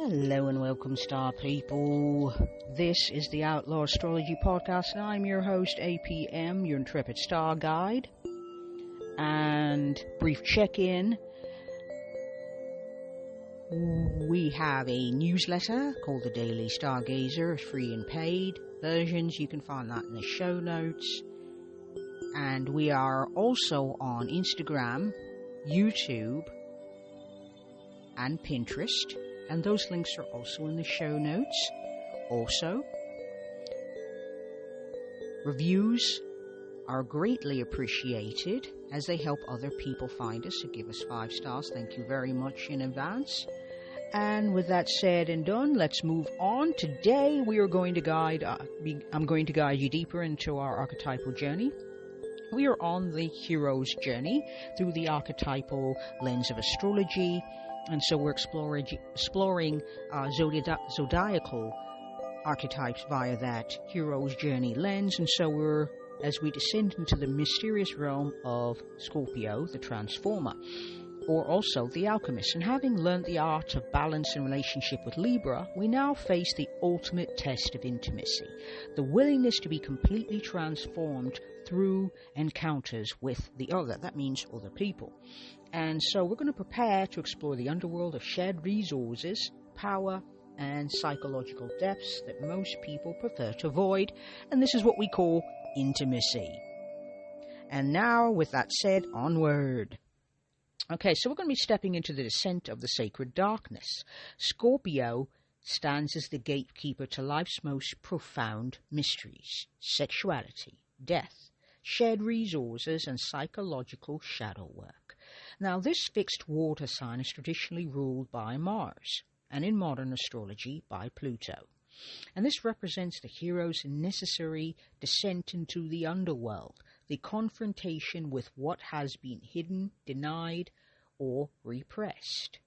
Hello and welcome, star people. This is the Outlaw Astrology Podcast, and I'm your host, APM, your intrepid star guide. And brief check-in. We have a newsletter called the Daily Stargazer, free and paid versions. You can find that in the show notes. And we are also on Instagram, YouTube, and Pinterest. And those links are also in the show notes. Also, reviews are greatly appreciated as they help other people find us. So give us 5 stars. Thank you very much in advance. And with that said and done, let's move on. Today we are going to I'm going to guide you deeper into our archetypal journey. We are on the hero's journey through the archetypal lens of astrology. And so we're exploring zodiacal archetypes via that hero's journey lens. And so as we descend into the mysterious realm of Scorpio, the transformer, or also the alchemist. And having learned the art of balance in relationship with Libra, we now face the ultimate test of intimacy, the willingness to be completely transformed through encounters with the other. That means other people. And so we're going to prepare to explore the underworld of shared resources, power, and psychological depths that most people prefer to avoid. And this is what we call intimacy. And now, with that said, onward. Okay, so we're going to be stepping into the descent of the sacred darkness. Scorpio stands as the gatekeeper to life's most profound mysteries: sexuality, death, shared resources, and psychological shadow work. Now, this fixed water sign is traditionally ruled by Mars, and in modern astrology by Pluto. And this represents the hero's necessary descent into the underworld, the confrontation with what has been hidden, denied, or repressed.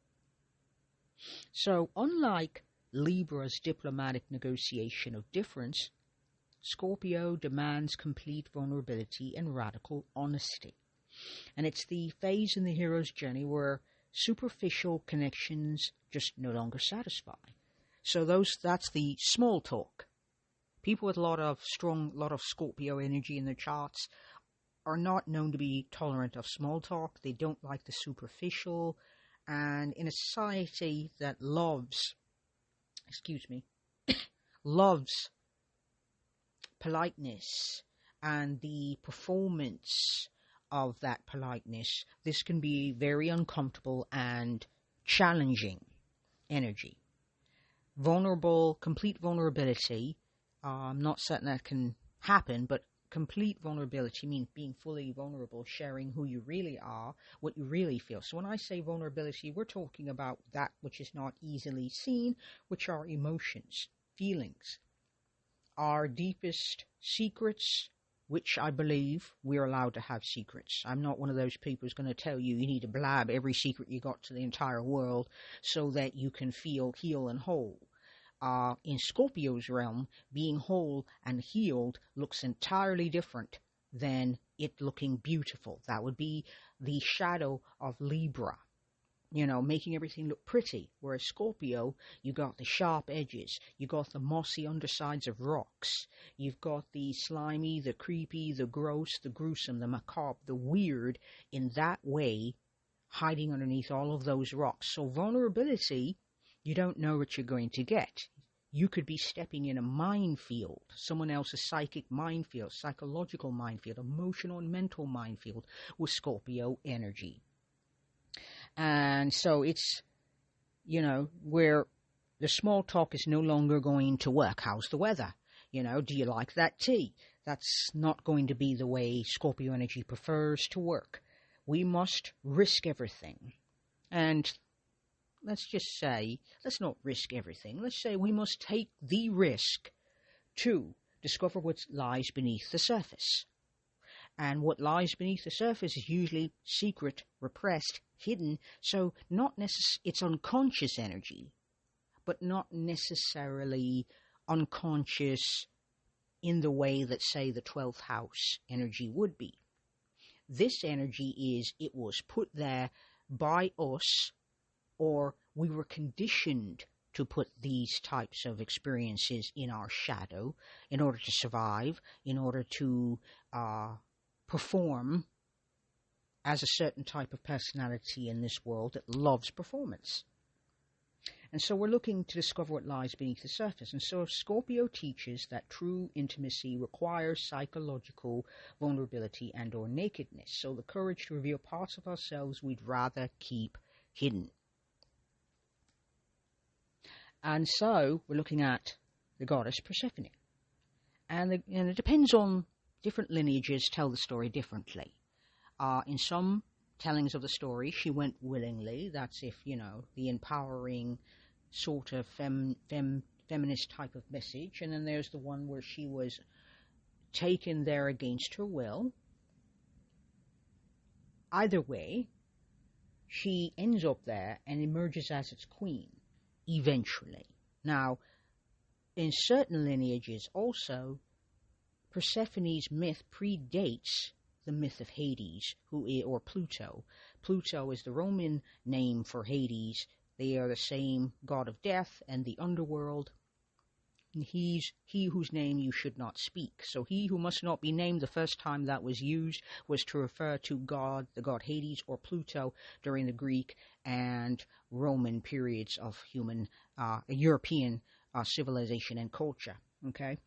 So, unlike Libra's diplomatic negotiation of difference, Scorpio demands complete vulnerability and radical honesty. And it's the phase in the hero's journey where superficial connections just no longer satisfy. So that's the small talk. People with a lot of Scorpio energy in their charts are not known to be tolerant of small talk. They don't like the superficial. And in a society that loves politeness and the performance of that politeness, this can be very uncomfortable and challenging energy. Complete vulnerability, I'm not certain that can happen, but complete vulnerability means being fully vulnerable, sharing who you really are, what you really feel. So when I say vulnerability, we're talking about that which is not easily seen, which are emotions, feelings, our deepest secrets, which I believe we're allowed to have secrets. I'm not one of those people who's going to tell you need to blab every secret you got to the entire world so that you can feel heal and whole. In Scorpio's realm, being whole and healed looks entirely different than it looking beautiful. That would be the shadow of Libra, making everything look pretty. Whereas Scorpio, you got the sharp edges, you got the mossy undersides of rocks, you've got the slimy, the creepy, the gross, the gruesome, the macabre, the weird, in that way, hiding underneath all of those rocks. So vulnerability, you don't know what you're going to get. You could be stepping in a minefield, someone else's psychic minefield, psychological minefield, emotional and mental minefield with Scorpio energy. And so it's, where the small talk is no longer going to work. How's the weather? Do you like that tea? That's not going to be the way Scorpio energy prefers to work. We must risk everything. And let's not risk everything. Let's say we must take the risk to discover what lies beneath the surface. And what lies beneath the surface is usually secret, repressed, hidden. So it's unconscious energy, but not necessarily unconscious in the way that, say, the 12th house energy would be. This energy it was put there by us, or we were conditioned to put these types of experiences in our shadow in order to survive, in order to perform as a certain type of personality in this world that loves performance. And so we're looking to discover what lies beneath the surface. And so Scorpio teaches that true intimacy requires psychological vulnerability and or nakedness. So the courage to reveal parts of ourselves we'd rather keep hidden. And so we're looking at the goddess Persephone. And it depends on different lineages tell the story differently. In some tellings of the story, she went willingly. That's if, the empowering sort of feminist type of message. And then there's the one where she was taken there against her will. Either way, she ends up there and emerges as its queen, eventually. Now, in certain lineages also, Persephone's myth predates the myth of Hades, or Pluto. Pluto is the Roman name for Hades. They are the same god of death and the underworld. And he's he whose name you should not speak. So he who must not be named, the first time that was used was to refer to the god Hades or Pluto during the Greek and Roman periods of European civilization and culture. Okay?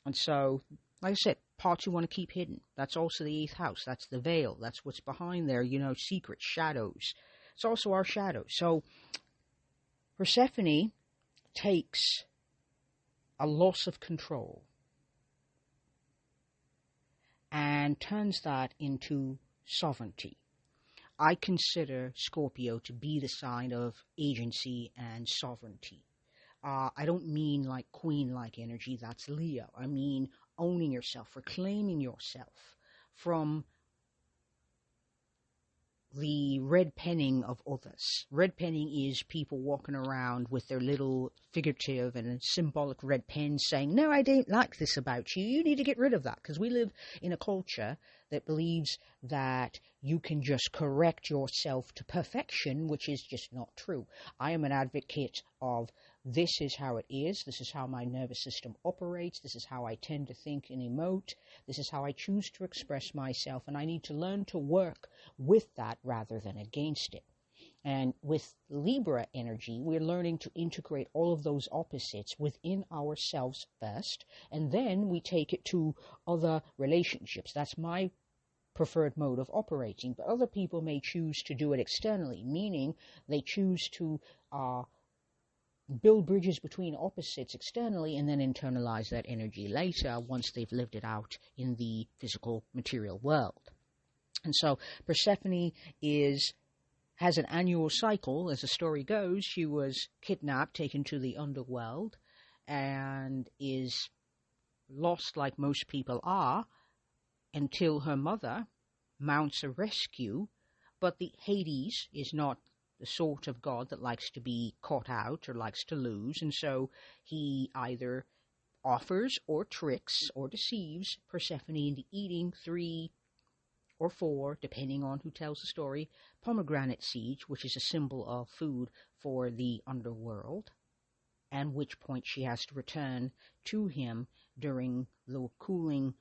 And so, like I said, parts you want to keep hidden. That's also the 8th house. That's the veil. That's what's behind there, secrets, shadows. It's also our shadow. So Persephone takes a loss of control and turns that into sovereignty. I consider Scorpio to be the sign of agency and sovereignty. I don't mean like queen-like energy, that's Leo. I mean owning yourself, reclaiming yourself from the red penning of others. Red penning is people walking around with their little figurative and symbolic red pen saying, no, I don't like this about you. You need to get rid of that, because we live in a culture that believes that you can just correct yourself to perfection, which is just not true. I am an advocate of this is how it is. This is how my nervous system operates. This is how I tend to think and emote. This is how I choose to express myself. And I need to learn to work with that rather than against it. And with Libra energy, we're learning to integrate all of those opposites within ourselves first. And then we take it to other relationships. That's my preferred mode of operating. But other people may choose to do it externally, meaning they choose to build bridges between opposites externally and then internalize that energy later once they've lived it out in the physical material world. And so Persephone has an annual cycle. As the story goes, she was kidnapped, taken to the underworld, and is lost like most people are until her mother mounts a rescue. But the Hades is not the sort of god that likes to be caught out or likes to lose, and so he either offers or tricks or deceives Persephone into eating 3 or 4, depending on who tells the story, pomegranate seeds, which is a symbol of food for the underworld, and which point she has to return to him during the cooling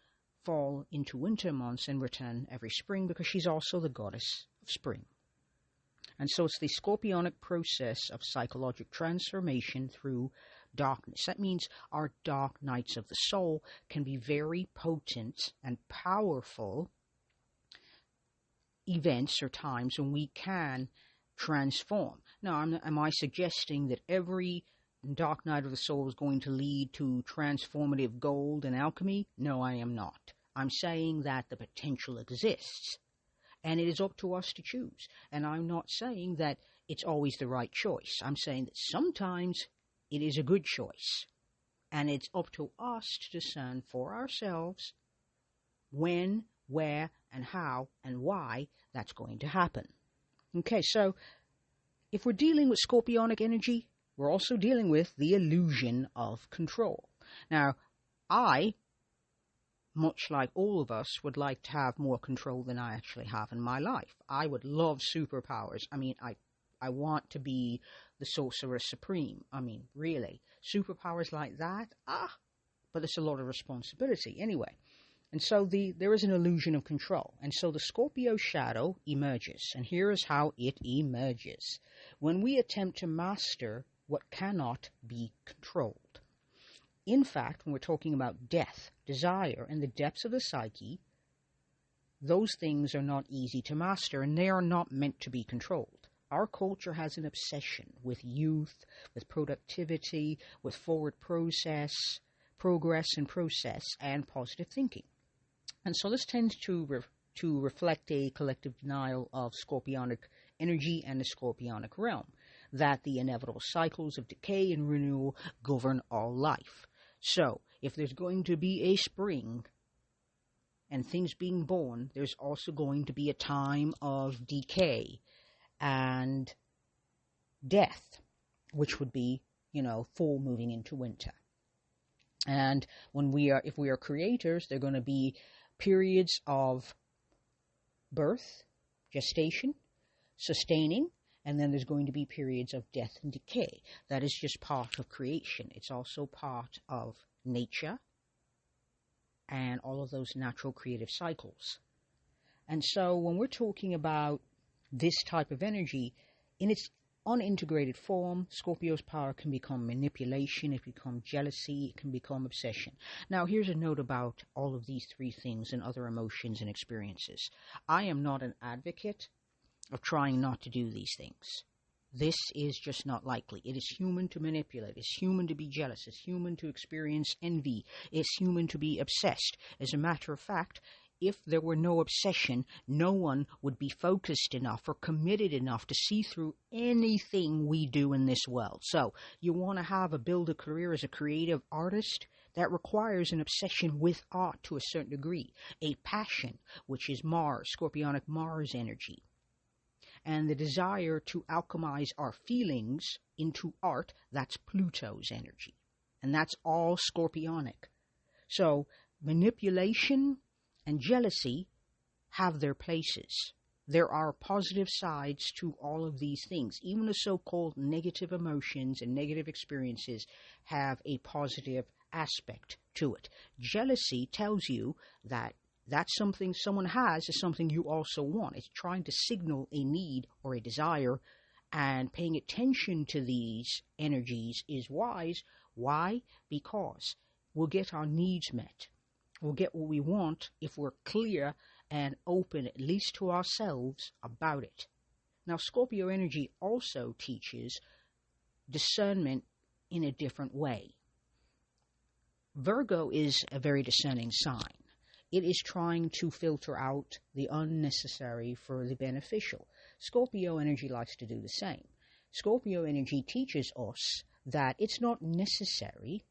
fall into winter months and return every spring, because she's also the goddess of spring. And so it's the scorpionic process of psychological transformation through darkness. That means our dark nights of the soul can be very potent and powerful events or times when we can transform. Now, am I suggesting that every dark night of the soul is going to lead to transformative gold and alchemy? No, I am not. I'm saying that the potential exists. And it is up to us to choose. And I'm not saying that it's always the right choice. I'm saying that sometimes it is a good choice. And it's up to us to discern for ourselves when, where, and how, and why that's going to happen. Okay, so if we're dealing with scorpionic energy, we're also dealing with the illusion of control. Now, I, much like all of us, would like to have more control than I actually have in my life. I would love superpowers. I mean, I I want to be the Sorcerer Supreme. I mean, really, superpowers like that? But it's a lot of responsibility anyway. And so there is an illusion of control. And so the Scorpio shadow emerges. And here is how it emerges. When we attempt to master what cannot be controlled. In fact, when we're talking about death, desire, and the depths of the psyche, those things are not easy to master, and they are not meant to be controlled. Our culture has an obsession with youth, with productivity, with forward progress and process, and positive thinking. And so this tends to reflect a collective denial of scorpionic energy and the scorpionic realm, that the inevitable cycles of decay and renewal govern all life. So, if there's going to be a spring and things being born, there's also going to be a time of decay and death, which would be, fall moving into winter. And if we are creators, there are going to be periods of birth, gestation, sustaining, and then there's going to be periods of death and decay. That is just part of creation. It's also part of nature and all of those natural creative cycles. And so when we're talking about this type of energy, in its unintegrated form, Scorpio's power can become manipulation, it can become jealousy, it can become obsession. Now, here's a note about all of these three things and other emotions and experiences. I am not an advocate of trying not to do these things. This is just not likely. It is human to manipulate. It's human to be jealous. It's human to experience envy. It's human to be obsessed. As a matter of fact, if there were no obsession, no one would be focused enough or committed enough to see through anything we do in this world. So you want to build a career as a creative artist? That requires an obsession with art to a certain degree. A passion, which is Mars, scorpionic Mars energy. And the desire to alchemize our feelings into art, that's Pluto's energy. And that's all scorpionic. So manipulation and jealousy have their places. There are positive sides to all of these things. Even the so-called negative emotions and negative experiences have a positive aspect to it. Jealousy tells you that that's something someone has is something you also want. It's trying to signal a need or a desire, and paying attention to these energies is wise. Why? Because we'll get our needs met. We'll get what we want if we're clear and open, at least to ourselves, about it. Now, Scorpio energy also teaches discernment in a different way. Virgo is a very discerning sign. It is trying to filter out the unnecessary for the beneficial. Scorpio energy likes to do the same. Scorpio energy teaches us that it's not necessary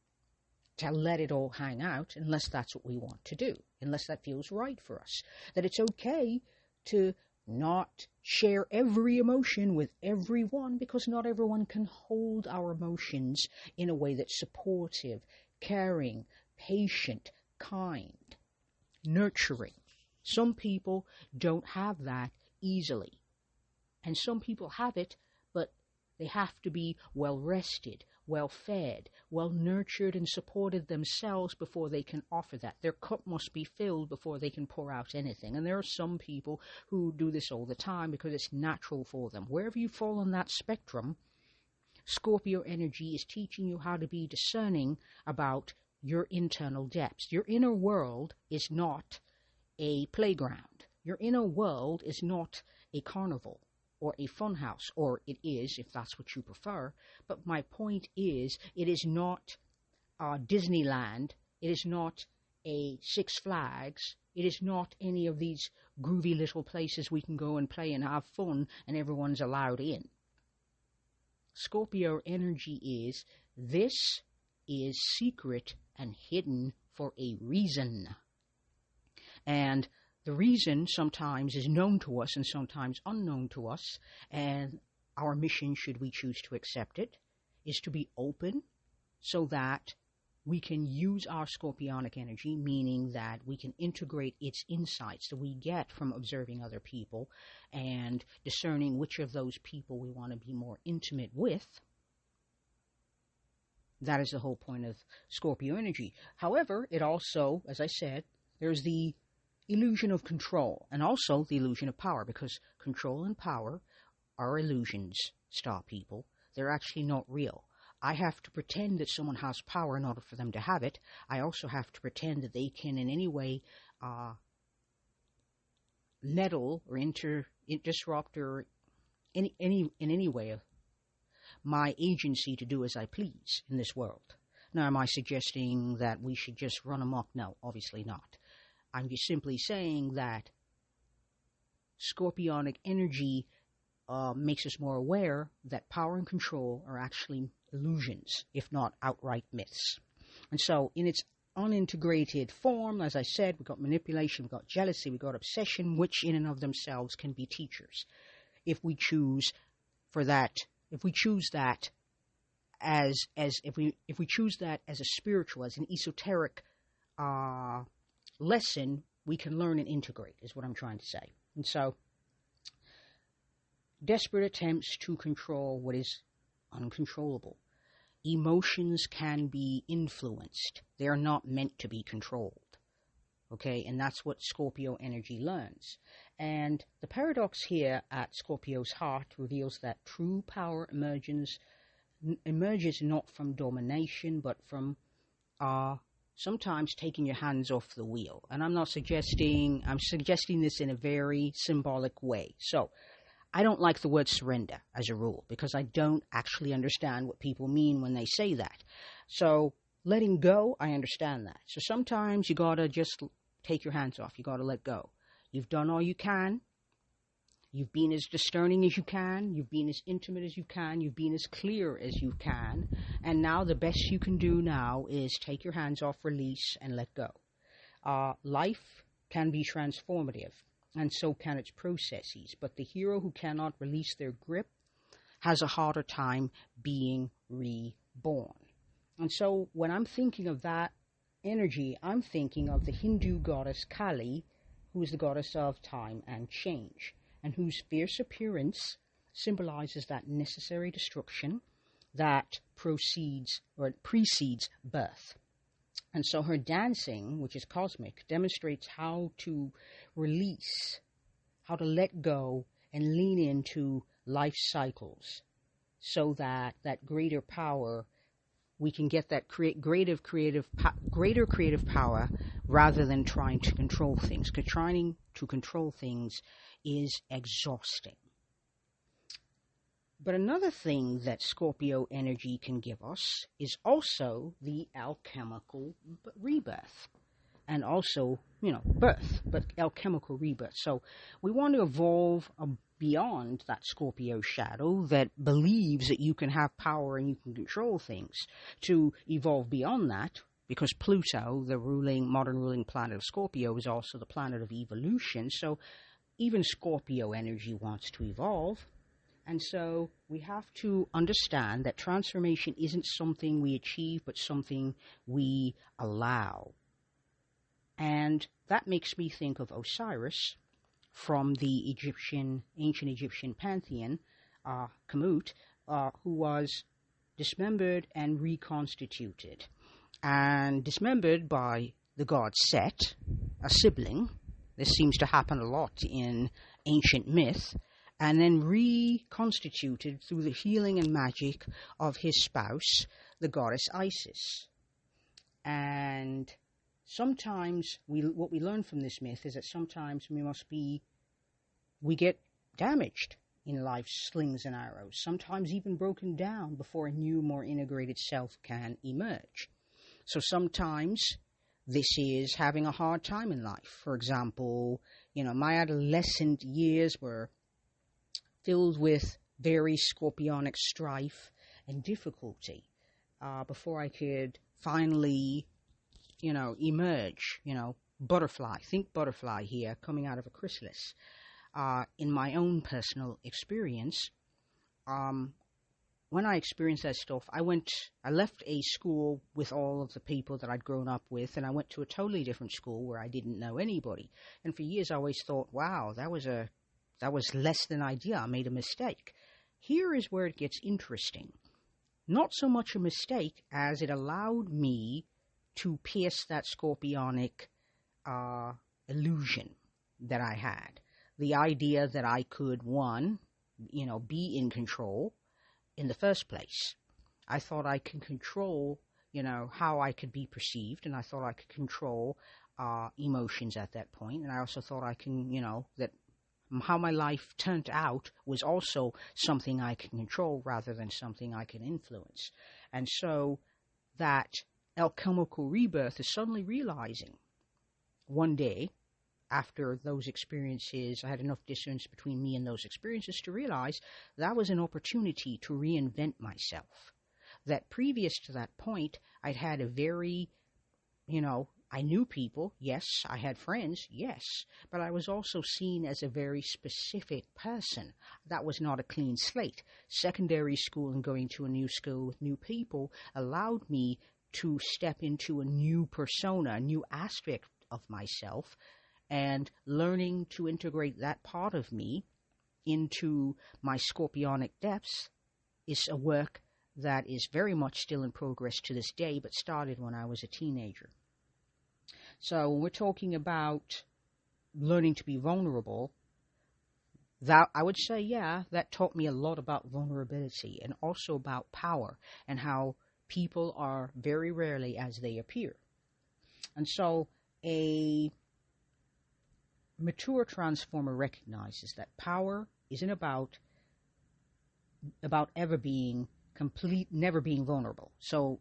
to let it all hang out unless that's what we want to do, unless that feels right for us. That it's okay to not share every emotion with everyone, because not everyone can hold our emotions in a way that's supportive, caring, patient, kind, nurturing. Some people don't have that easily. And some people have it, but they have to be well rested, well fed, well nurtured and supported themselves before they can offer that. Their cup must be filled before they can pour out anything. And there are some people who do this all the time because it's natural for them. Wherever you fall on that spectrum, Scorpio energy is teaching you how to be discerning about your internal depths. Your inner world is not a playground. Your inner world is not a carnival or a funhouse, or it is, if that's what you prefer. But my point is, it is not Disneyland. It is not a Six Flags. It is not any of these groovy little places we can go and play and have fun and everyone's allowed in. Scorpio energy is, this is secret and hidden for a reason. And the reason sometimes is known to us and sometimes unknown to us, and our mission, should we choose to accept it, is to be open so that we can use our scorpionic energy, meaning that we can integrate its insights that we get from observing other people and discerning which of those people we want to be more intimate with. That is the whole point of Scorpio energy. However, it also, as I said, there's the illusion of control and also the illusion of power, because control and power are illusions, star people. They're actually not real. I have to pretend that someone has power in order for them to have it. I also have to pretend that they can in any way meddle or disrupt or in any way my agency to do as I please in this world. Now, am I suggesting that we should just run amok? No, obviously not. I'm just simply saying that scorpionic energy makes us more aware that power and control are actually illusions, if not outright myths. And so in its unintegrated form, as I said, we've got manipulation, we've got jealousy, we've got obsession, which in and of themselves can be teachers. If we choose if we choose that as a spiritual, as an esoteric lesson, we can learn and integrate, is what I'm trying to say. And so desperate attempts to control what is uncontrollable. Emotions can be influenced. They are not meant to be controlled. Okay, and that's what Scorpio energy learns. And the paradox here at Scorpio's heart reveals that true power emerges not from domination, but from sometimes taking your hands off the wheel. And I'm suggesting this in a very symbolic way. So I don't like the word surrender as a rule, because I don't actually understand what people mean when they say that. So letting go, I understand that. So sometimes you gotta just take your hands off. You gotta let go. You've done all you can. You've been as discerning as you can. You've been as intimate as you can. You've been as clear as you can. And now the best you can do now is take your hands off, release, and let go. Life can be transformative, and so can its processes. But the hero who cannot release their grip has a harder time being reborn. And so when I'm thinking of that energy, I'm thinking of the Hindu goddess Kali, who is the goddess of time and change, and whose fierce appearance symbolizes that necessary destruction that precedes birth. And so her dancing, which is cosmic, demonstrates how to release, how to let go and lean into life cycles, so that greater power, we can get that greater creative power, rather than trying to control things. Because trying to control things is exhausting. But another thing that Scorpio energy can give us is also the alchemical rebirth. And also, birth, but alchemical rebirth. So we want to evolve beyond that Scorpio shadow that believes that you can have power and you can control things, to evolve beyond that, because Pluto, the modern ruling planet of Scorpio, is also the planet of evolution. So even Scorpio energy wants to evolve. And so we have to understand that transformation isn't something we achieve, but something we allow. And that makes me think of Osiris from the ancient Egyptian pantheon, Kamut, who was dismembered and reconstituted. And dismembered by the god Set, a sibling. This seems to happen a lot in ancient myth. And then reconstituted through the healing and magic of his spouse, the goddess Isis. And sometimes what we learn from this myth is that sometimes we get damaged in life's slings and arrows, sometimes even broken down before a new, more integrated self can emerge. So sometimes this is having a hard time in life. For example, my adolescent years were filled with very scorpionic strife and difficulty before I could finally, emerge, butterfly. Think butterfly here, coming out of a chrysalis. In my own personal experience, when I experienced that stuff, I left a school with all of the people that I'd grown up with, and I went to a totally different school where I didn't know anybody. And for years, I always thought, wow, that was less than ideal. I made a mistake. Here is where it gets interesting. Not so much a mistake as it allowed me to pierce that scorpionic illusion that I had. The idea that I could, one, be in control in the first place. I thought I could control, how I could be perceived, and I thought I could control emotions at that point. And I also thought I can, that how my life turned out was also something I can control rather than something I can influence. And so that alchemical rebirth is suddenly realizing one day, after those experiences, I had enough distance between me and those experiences to realize that was an opportunity to reinvent myself. That previous to that point, I'd had a very, I knew people, yes. I had friends, yes. But I was also seen as a very specific person. That was not a clean slate. Secondary school and going to a new school with new people allowed me to step into a new persona, a new aspect of myself, and learning to integrate that part of me into my scorpionic depths is a work that is very much still in progress to this day, but started when I was a teenager. So when we're talking about learning to be vulnerable, that I would say, that taught me a lot about vulnerability and also about power and how people are very rarely as they appear. And so a mature transformer recognizes that power isn't about ever being complete, never being vulnerable. So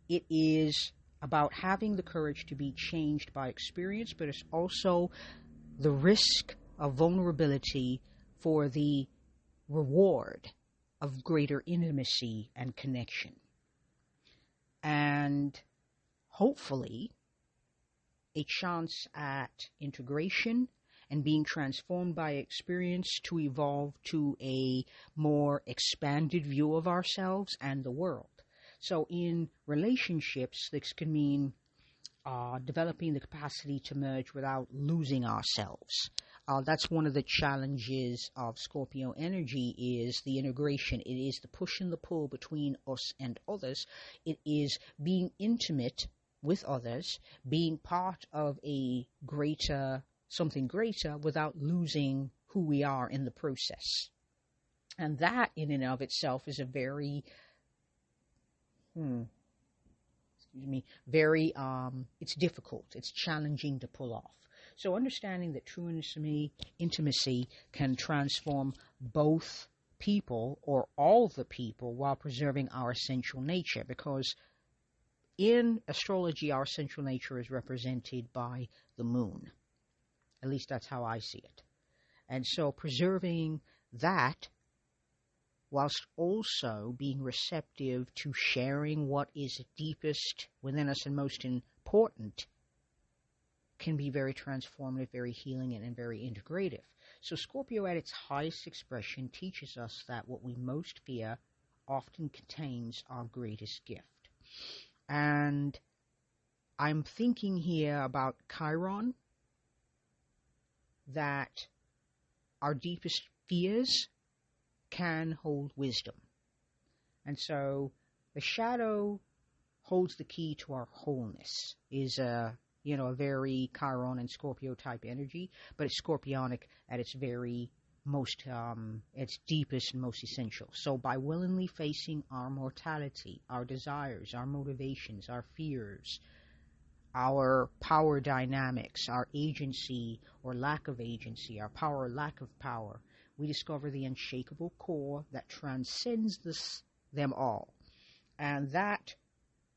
it is about having the courage to be changed by experience, but it's also the risk of vulnerability for the reward of greater intimacy and connection. And hopefully a chance at integration and being transformed by experience to evolve to a more expanded view of ourselves and the world. So in relationships, this can mean developing the capacity to merge without losing ourselves. That's one of the challenges of Scorpio energy is the integration. It is the push and the pull between us and others. It is being intimate with others, being part of something greater without losing who we are in the process. And that in and of itself is a very, it's difficult, it's challenging to pull off. So understanding that true intimacy can transform both people or all the people while preserving our essential nature, because in astrology, our essential nature is represented by the moon. At least that's how I see it. And so preserving that whilst also being receptive to sharing what is deepest within us and most important can be very transformative, very healing, and very integrative. So Scorpio at its highest expression teaches us that what we most fear often contains our greatest gift. And I'm thinking here about Chiron, that our deepest fears can hold wisdom. And so the shadow holds the key to our wholeness, is a very Chiron and Scorpio type energy, but it's scorpionic at its very most, its deepest and most essential. So by willingly facing our mortality, our desires, our motivations, our fears, our power dynamics, our agency or lack of agency, our power or lack of power, we discover the unshakable core that transcends them all. And that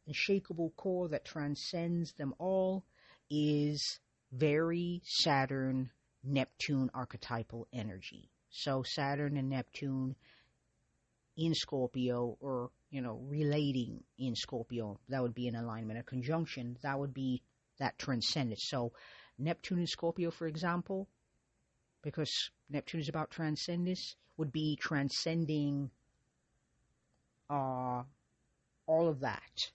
unshakable core that transcends them all is very Saturn, Neptune archetypal energy. So Saturn and Neptune in Scorpio, or, relating in Scorpio, that would be an alignment, a conjunction, that would be that transcendence. So Neptune in Scorpio, for example, because Neptune is about transcendence, would be transcending all of that.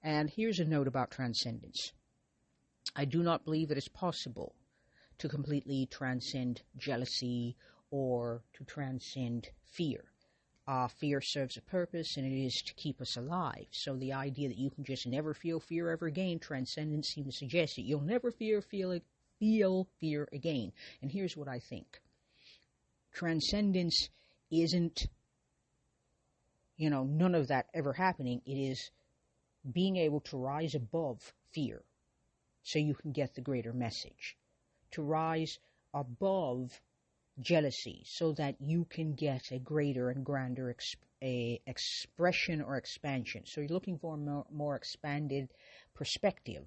And here's a note about transcendence. I do not believe it is possible to completely transcend jealousy or to transcend fear. Fear serves a purpose, and it is to keep us alive. So the idea that you can just never feel fear ever again, transcendence seems to suggest that you'll never feel fear again. And here's what I think. Transcendence isn't, none of that ever happening. It is being able to rise above fear so you can get the greater message. To rise above jealousy so that you can get a greater and grander expression or expansion. So you're looking for a more expanded perspective.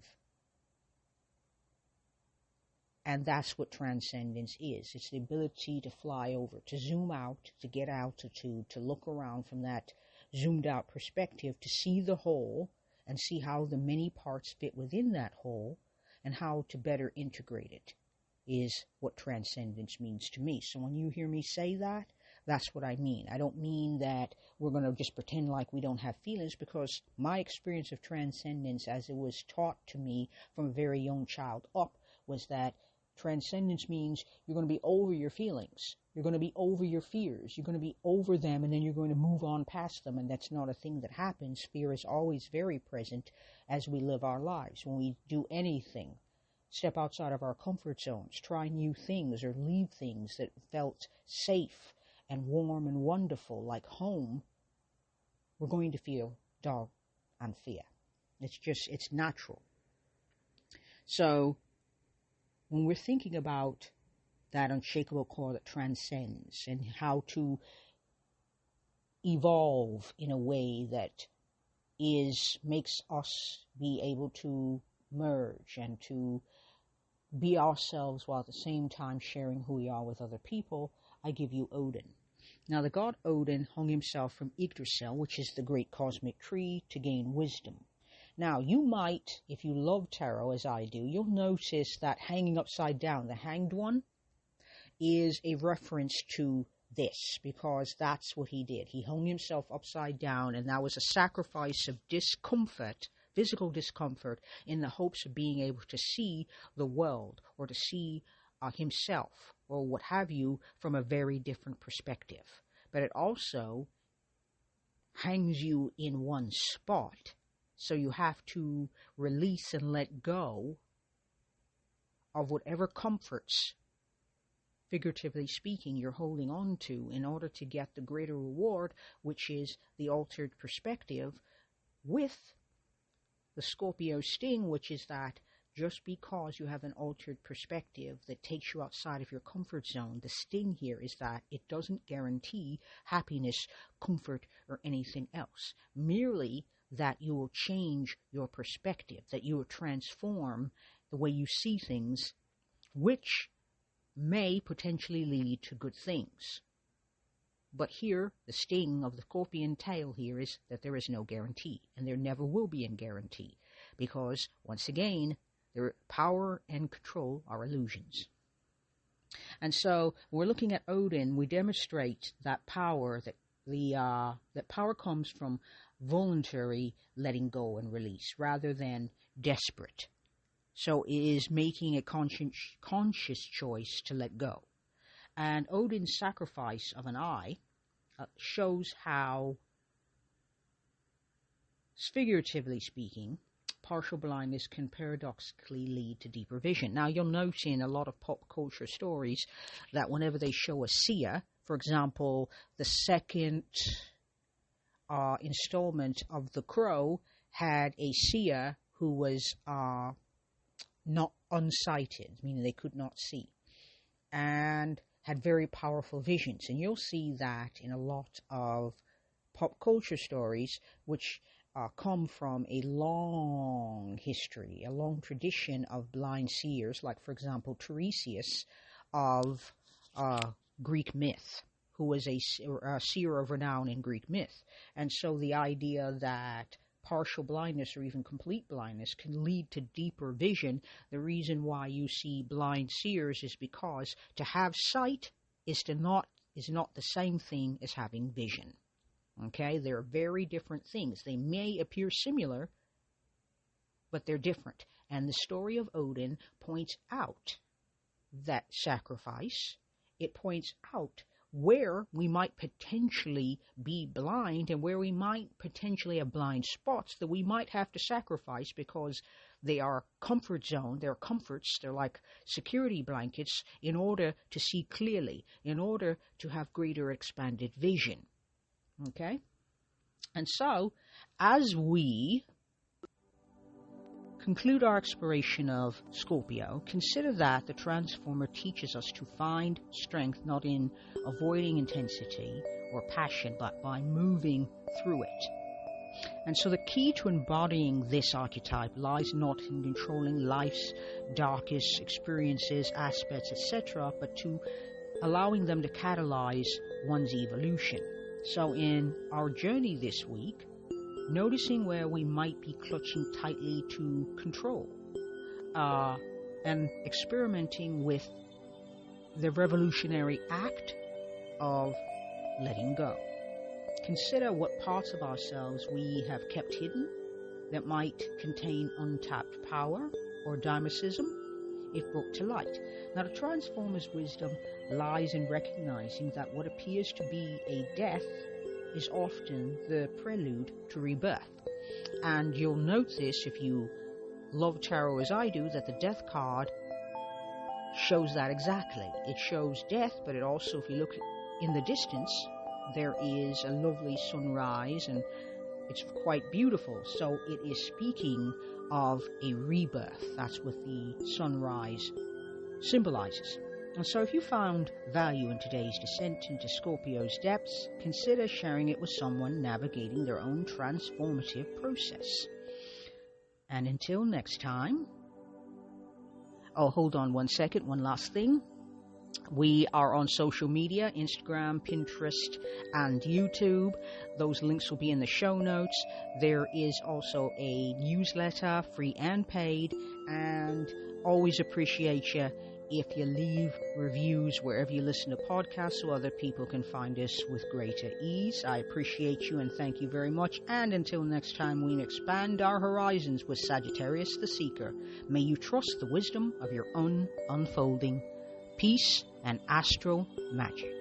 And that's what transcendence is. It's the ability to fly over, to zoom out, to get altitude, to look around from that zoomed out perspective, to see the whole and see how the many parts fit within that whole and how to better integrate it is what transcendence means to me. So when you hear me say that, that's what I mean. I don't mean that we're going to just pretend like we don't have feelings, because my experience of transcendence as it was taught to me from a very young child up was that transcendence means you're going to be over your feelings. You're going to be over your fears. You're going to be over them, and then you're going to move on past them, and that's not a thing that happens. Fear is always very present as we live our lives. When we do anything, step outside of our comfort zones, try new things, or leave things that felt safe and warm and wonderful, like home, we're going to feel doubt and fear. It's natural. So when we're thinking about that unshakable core that transcends and how to evolve in a way that makes us be able to merge and to be ourselves while at the same time sharing who we are with other people, I give you Odin. Now, the god Odin hung himself from Yggdrasil, which is the great cosmic tree, to gain wisdom. Now, you might, if you love tarot as I do, you'll notice that hanging upside down, the hanged one, is a reference to this, because that's what he did. He hung himself upside down, and that was a sacrifice of discomfort, physical discomfort, in the hopes of being able to see the world or to see himself or what have you from a very different perspective. But it also hangs you in one spot, so you have to release and let go of whatever comforts, figuratively speaking, you're holding on to in order to get the greater reward, which is the altered perspective with the Scorpio sting, which is that just because you have an altered perspective that takes you outside of your comfort zone, the sting here is that it doesn't guarantee happiness, comfort, or anything else. Merely that you will change your perspective, that you will transform the way you see things, which may potentially lead to good things. But here, the sting of the scorpion tail here is that there is no guarantee, and there never will be a guarantee, because, once again, their power and control are illusions. And so, when we're looking at Odin, we demonstrate that power, that power comes from voluntary letting go and release, rather than desperate. So it is making a conscious choice to let go. And Odin's sacrifice of an eye shows how, figuratively speaking, partial blindness can paradoxically lead to deeper vision. Now, you'll note in a lot of pop culture stories that whenever they show a seer, for example, the second installment of The Crow had a seer who was not unsighted, meaning they could not see, and had very powerful visions. And you'll see that in a lot of pop culture stories, which come from a long history, a long tradition of blind seers, like, for example, Tiresias of Greek myth, who was a seer of renown in Greek myth. And so the idea that partial blindness or even complete blindness can lead to deeper vision. The reason why you see blind seers is because to have sight is not the same thing as having vision. Okay, they're very different things. They may appear similar, but they're different. And the story of Odin points out that sacrifice. It points out where we might potentially be blind and where we might potentially have blind spots that we might have to sacrifice because they are comfort zone, they're comforts, they're like security blankets in order to see clearly, in order to have greater expanded vision. Okay? And so, as we conclude our exploration of Scorpio, consider that the Transformer teaches us to find strength not in avoiding intensity or passion, but by moving through it. And so the key to embodying this archetype lies not in controlling life's darkest experiences, aspects, etc., but to allowing them to catalyze one's evolution. So in our journey this week, noticing where we might be clutching tightly to control, and experimenting with the revolutionary act of letting go. Consider what parts of ourselves we have kept hidden that might contain untapped power or dynamicism if brought to light. Now, the Transformer's wisdom lies in recognizing that what appears to be a death is often the prelude to rebirth. And you'll note this if you love tarot as I do, that the death card shows that exactly. It shows death, but it also, if you look in the distance, there is a lovely sunrise and it's quite beautiful. So it is speaking of a rebirth. That's what the sunrise symbolizes. And so if you found value in today's descent into Scorpio's depths, consider sharing it with someone navigating their own transformative process. And until next time, oh, hold on one second, one last thing. We are on social media, Instagram, Pinterest, and YouTube. Those links will be in the show notes. There is also a newsletter, free and paid, and always appreciate you if you leave reviews wherever you listen to podcasts so other people can find us with greater ease. I appreciate you and thank you very much. And until next time, we expand our horizons with Sagittarius the Seeker. May you trust the wisdom of your own unfolding peace and astral magic.